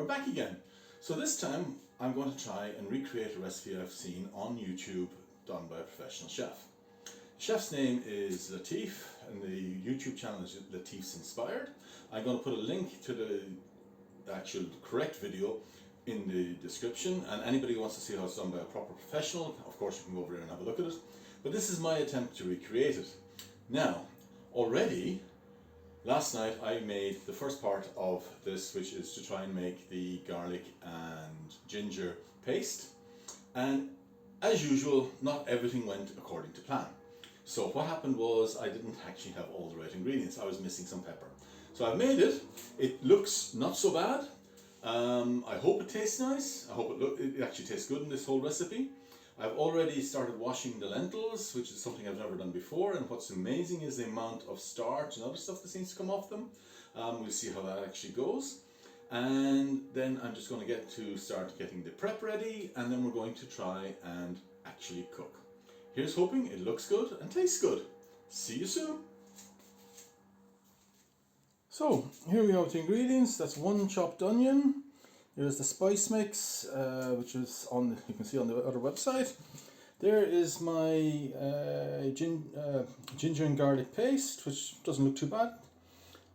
back again. So this time I'm going to try and recreate a recipe I've seen on YouTube done by a professional chef. The chef's name is Latif and the YouTube channel is Latif's Inspired. I'm going to put a link to the actual correct video in the description, and anybody who wants to see how it's done by a proper professional, of course you can go over there and have a look at it. But this is my attempt to recreate it. Now, already last night I made the first part of this, which is to try and make the garlic and ginger paste, and as usual not everything went according to plan. So what happened was I didn't actually have all the right ingredients. I was missing some pepper. So I've made it. It looks not so bad. I hope it tastes nice. I hope it actually tastes good in this whole recipe. I've already started washing the lentils, which is something I've never done before, and what's amazing is the amount of starch and other stuff that seems to come off them. We'll see how that actually goes. And then I'm just going to start getting the prep ready, and then we're going to try and actually cook. Here's hoping it looks good and tastes good. See you soon. So here we have the ingredients. That's 1 chopped onion. There's the spice mix, which is on, you can see on the other website. There is my ginger and garlic paste, which doesn't look too bad.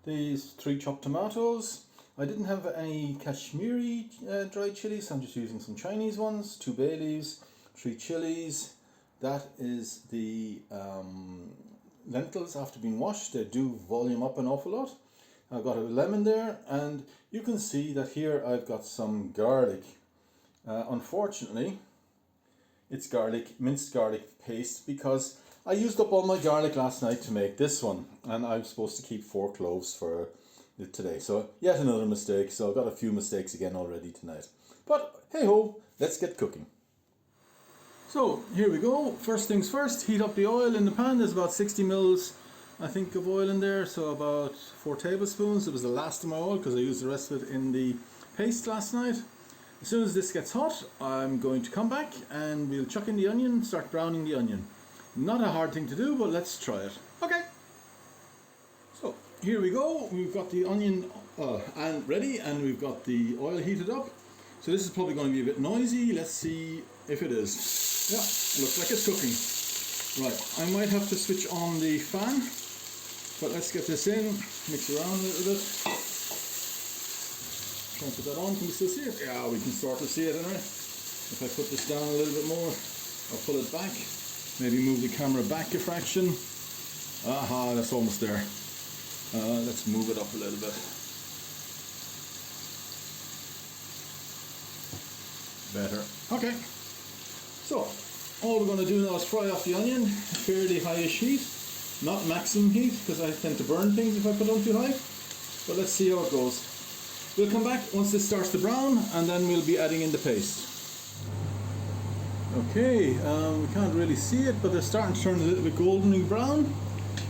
These 3 chopped tomatoes. I didn't have any Kashmiri dried chilies, so I'm just using some Chinese ones. 2 bay leaves, 3 chilies. That is the lentils after being washed. They do volume up an awful lot. I've got a lemon there, and you can see that here I've got some garlic. Unfortunately, it's minced garlic paste, because I used up all my garlic last night to make this one, and I'm supposed to keep 4 cloves for today. So yet another mistake. So I've got a few mistakes again already tonight. But hey ho, let's get cooking. So here we go. First things first, heat up the oil in the pan. There's about 60 mils I think of oil in there, so about 4 tablespoons. It was the last of my oil because I used the rest of it in the paste last night. As soon as this gets hot, I'm going to come back and we'll chuck in the onion, start browning the onion. Not a hard thing to do, but let's try it. Okay. So here we go. We've got the onion and ready, and we've got the oil heated up. So this is probably going to be a bit noisy. Let's see if it is. Yeah, looks like it's cooking. Right, I might have to switch on the fan. But let's get this in, mix around a little bit. Try and put that on. Can we still see it? Yeah, we can sort of see it anyway. If I put this down a little bit more, I'll pull it back. Maybe move the camera back a fraction. Aha, that's almost there. Let's move it up a little bit. Better. Okay. So, all we're going to do now is fry off the onion at fairly highish heat. Not maximum heat, because I tend to burn things if I put on too high. But let's see how it goes. We'll come back once this starts to brown, and then we'll be adding in the paste. Okay, we can't really see it, but they're starting to turn a little bit golden brown.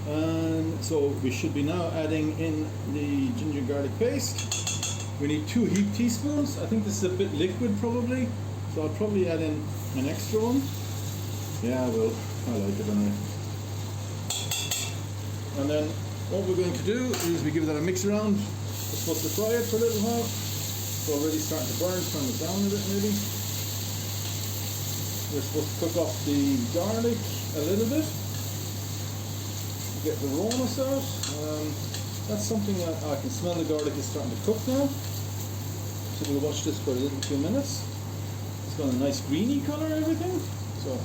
And so we should be now adding in the ginger garlic paste. We need 2 heaped teaspoons. I think this is a bit liquid probably, so I'll probably add in an extra one. Yeah, I will. I like it anyway. And then what we're going to do is we give that a mix around. We're supposed to fry it for a little while. It's already starting to burn, turn it down a bit maybe. We're supposed to cook off the garlic a little bit. Get the rawness out. That's something that I can smell. The garlic is starting to cook now. So we'll watch this for a few minutes. It's got a nice greeny colour and everything. So,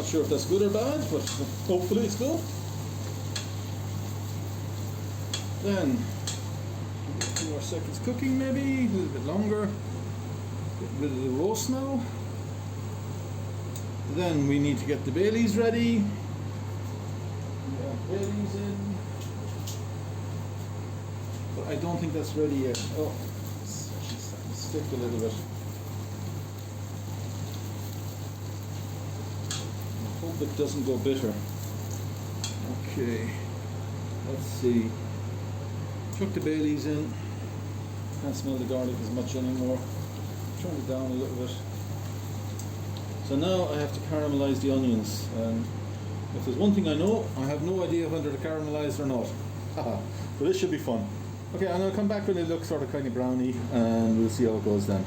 not sure if that's good or bad, but hopefully it's good. Then, a few more seconds cooking maybe, a little bit longer. Get rid of the raw smell. Then we need to get the bay leaves ready. Bay leaves in. But I don't think that's ready yet. Oh, it's actually starting to stick a little bit. I hope it doesn't go bitter. Okay, let's see. Chuck the bay leaves in. Can't smell the garlic as much anymore. Turn it down a little bit. So now I have to caramelize the onions. And if there's one thing I know, I have no idea whether they're caramelized or not. But this should be fun. Okay, I'm going to come back when they look sort of kind of browny, and we'll see how it goes then.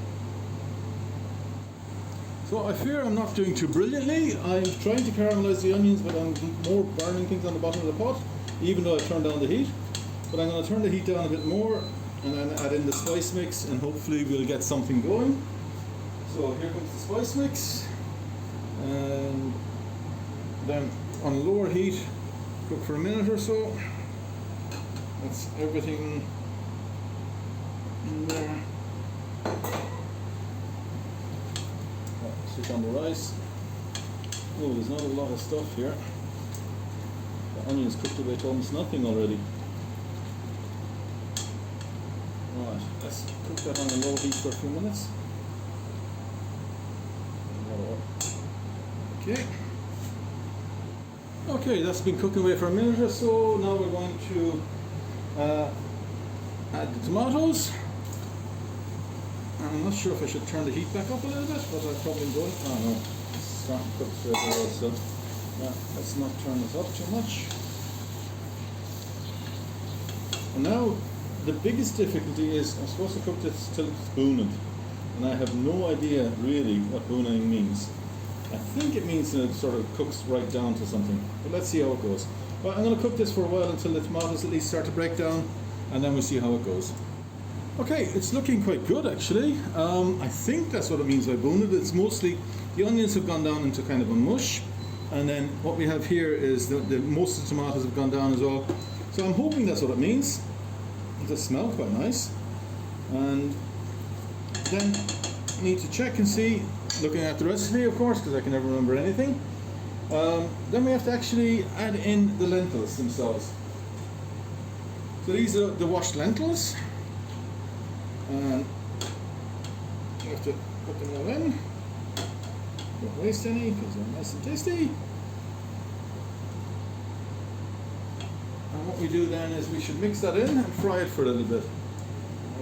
So I fear I'm not doing too brilliantly. I'm trying to caramelize the onions, but I'm more burning things on the bottom of the pot, even though I've turned down the heat. But I'm going to turn the heat down a bit more, and then add in the spice mix, and hopefully we'll get something going. So here comes the spice mix, and then on lower heat, cook for a minute or so. That's everything in there. Switch on the rice. Oh, there's not a lot of stuff here. The onions cooked away to almost nothing already. Right, let's cook that on a low heat for a few minutes. Okay. Okay, that's been cooking away for a minute or so. Now we're going to add the tomatoes. I'm not sure if I should turn the heat back up a little bit, but I've probably going. Oh no, it's starting to cook straight away, so yeah, let's not turn this up too much. And now the biggest difficulty is I'm supposed to cook this till it's booning, and I have no idea really what booning means. I think it means that it sort of cooks right down to something, but let's see how it goes. Well, I'm going to cook this for a while until the tomatoes at least start to break down, and then we'll see how it goes. Okay, it's looking quite good actually. I think that's what it means by booning. It's mostly the onions have gone down into kind of a mush, and then what we have here is that most of the tomatoes have gone down as well. So I'm hoping that's what it means. It does smell quite nice. And then I need to check and see, looking at the recipe of course, because I can never remember anything. Then we have to actually add in the lentils themselves. So these are the washed lentils. And you have to put them all in. Don't waste any because they're nice and tasty. And what we do then is we should mix that in and fry it for a little bit,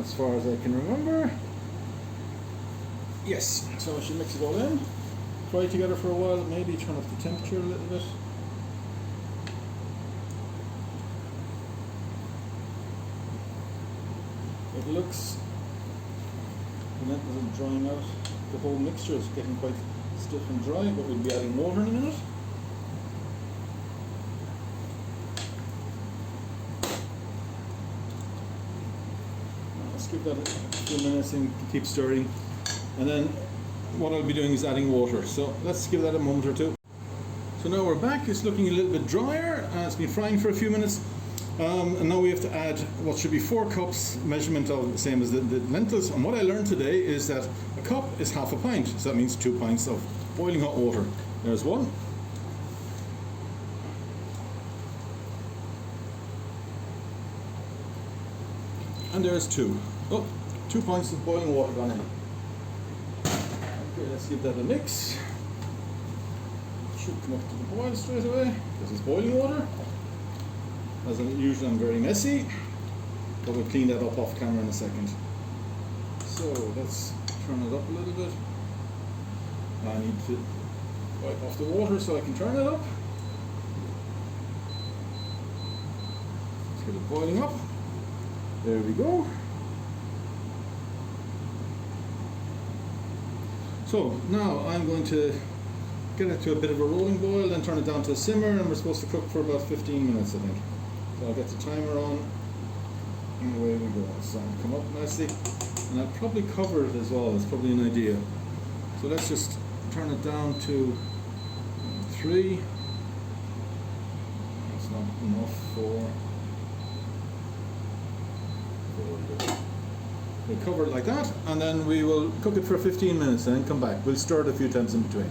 as far as I can remember. Yes, so I should mix it all in, fry it together for a while, maybe turn up the temperature a little bit. It looks, the lentils are drying out. The whole mixture is getting quite stiff and dry, but we'll be adding water in a minute. Let's give that a few minutes and keep stirring. And then what I'll be doing is adding water. So let's give that a moment or two. So now we're back. It's looking a little bit drier. It's been frying for a few minutes. And now we have to add what should be 4 cups, measurement of the same as the lentils. And what I learned today is that a cup is half a pint. So that means 2 pints of boiling hot water. There's 1. And there's 2. Oh, 2 pints of boiling water gone in. Okay, let's give that a mix. It should come up to the boil straight away. This is boiling water. As usual, I'm very messy, but we'll clean that up off camera in a second. So let's turn it up a little bit. I need to wipe off the water so I can turn it up. Let's get it boiling up. There we go. So now I'm going to get it to a bit of a rolling boil, then turn it down to a simmer, and we're supposed to cook for about 15 minutes, I think. So I'll get the timer on, and away we go. It's starting to come up nicely, and I'll probably cover it as well. It's probably an idea. So let's just turn it down to 3. That's not enough. 4. We'll cover it like that, and then we will cook it for 15 minutes and then come back. We'll stir it a few times in between.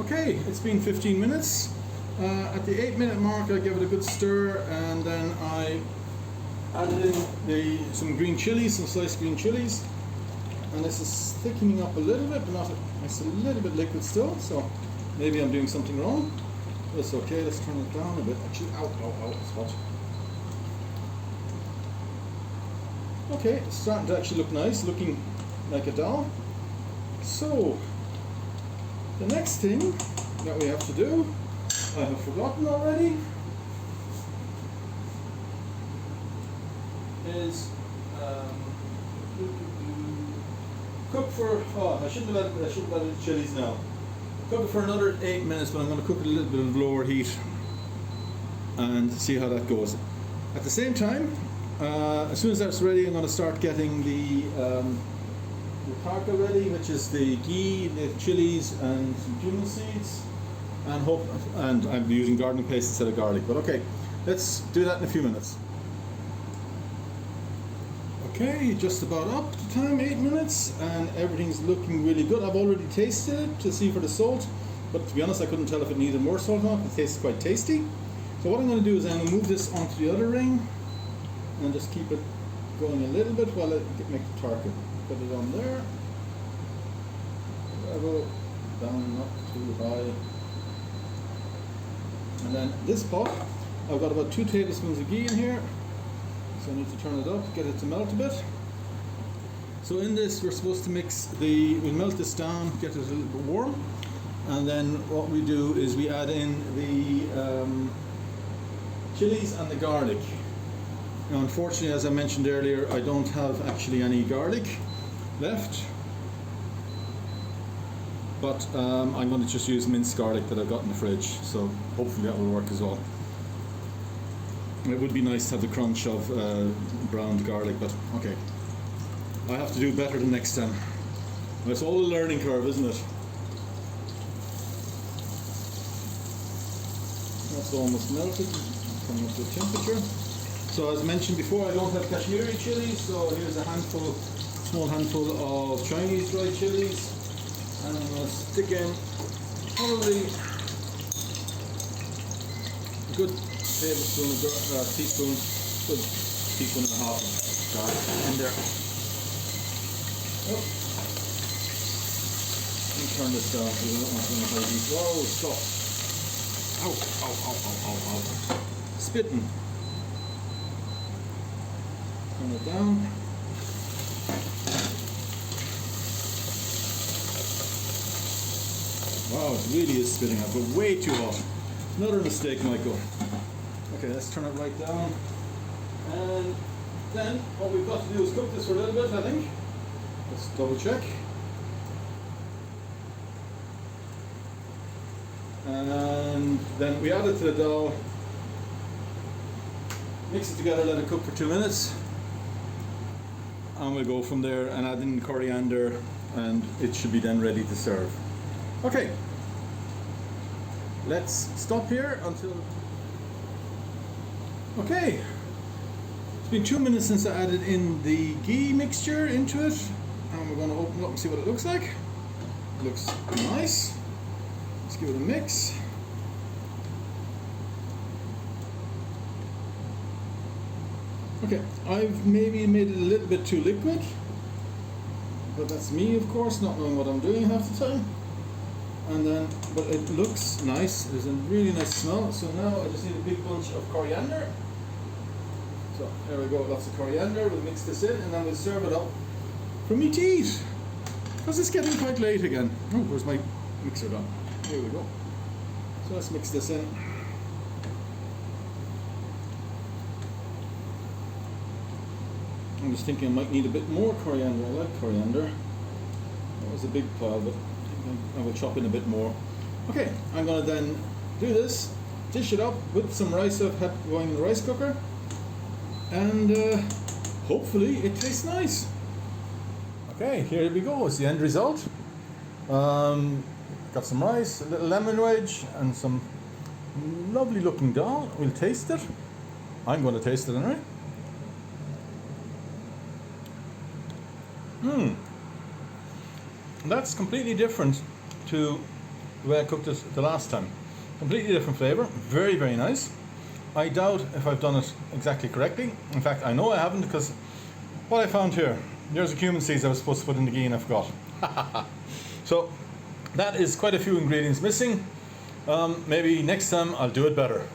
Okay, it's been 15 minutes. At the 8-minute mark, I gave it a good stir, and then I added in some green chilies, some sliced green chilies. And this is thickening up a little bit, but not. It's a little bit liquid still, so maybe I'm doing something wrong. That's okay. Let's turn it down a bit. Actually, ow, it's hot. Okay, it's starting to actually look nice, looking like a dal. So the next thing that we have to do, I have forgotten already. is cook for, oh, I shouldn't have added the chilies now. Cook it for another 8 minutes, but I'm going to cook it a little bit of lower heat and see how that goes. At the same time, as soon as that's ready, I'm going to start getting the tarka ready, which is the ghee, the chilies, and some cumin seeds, and I'm using garlic paste instead of garlic. But okay, let's do that in a few minutes. Okay, just about up to time, 8 minutes, and everything's looking really good. I've already tasted it to see for the salt, but to be honest, I couldn't tell if it needed more salt or not. It tastes quite tasty. So what I'm going to do is I'm going to move this onto the other ring and just keep it going a little bit while I make the tarka. Put it on there. Level, down, not too high. And then this pot, I've got about 2 tablespoons of ghee in here. So I need to turn it up, get it to melt a bit. So in this, we're supposed to we'll melt this down, get it a little bit warm. And then what we do is we add in the chilies and the garlic. Now, unfortunately, as I mentioned earlier, I don't have actually any garlic left. But I'm going to just use minced garlic that I've got in the fridge. So hopefully that will work as well. It would be nice to have the crunch of browned garlic, but okay. I have to do better the next time. It's all a learning curve, isn't it? That's almost melted, coming up to the temperature. So as mentioned before, I don't have Kashmiri chilies, so here's a small handful of Chinese dried chilies. And I'm going to stick in probably a good teaspoon and a half of garlic in there. Oh. Let me turn this down. We don't want to high heat. Whoa, stop. Ow, ow, ow, ow, ow, ow. Spitting. Turn it down. Wow, it really is spitting out, but way too hot. Another mistake, Michael. Okay, let's turn it right down. And then what we've got to do is cook this for a little bit, I think. Let's double check. And then we add it to the dough. Mix it together, let it cook for 2 minutes. And we'll go from there and add in coriander, and it should be then ready to serve. Okay, let's stop here until... Okay, it's been 2 minutes since I added in the ghee mixture into it, and we're going to open it up and see what it looks like. It looks nice. Let's give it a mix. Okay, I've maybe made it a little bit too liquid, but that's me, of course, not knowing what I'm doing half the time. And then, but it looks nice. There's a really nice smell. So now I just need a big bunch of coriander. So there we go, lots of coriander. We'll mix this in and then we'll serve it up for me to eat. Because it's getting quite late again. Oh, where's my mixer done? Here we go. So let's mix this in. I'm just thinking I might need a bit more coriander. I like coriander. That was a big pile, but I will chop in a bit more. Okay, I'm going to then do this, dish it up with some rice I've had going in the rice cooker, and hopefully it tastes nice. Okay, here we go. It's the end result. Got some rice, a little lemon wedge, and some lovely looking dal. We'll taste it. I'm going to taste it anyway. That's completely different to the way I cooked it the last time. Completely different flavour, very, very nice. I doubt if I've done it exactly correctly. In fact, I know I haven't, because what I found here, there's the cumin seeds I was supposed to put in the ghee and I forgot. So that is quite a few ingredients missing. Maybe next time I'll do it better.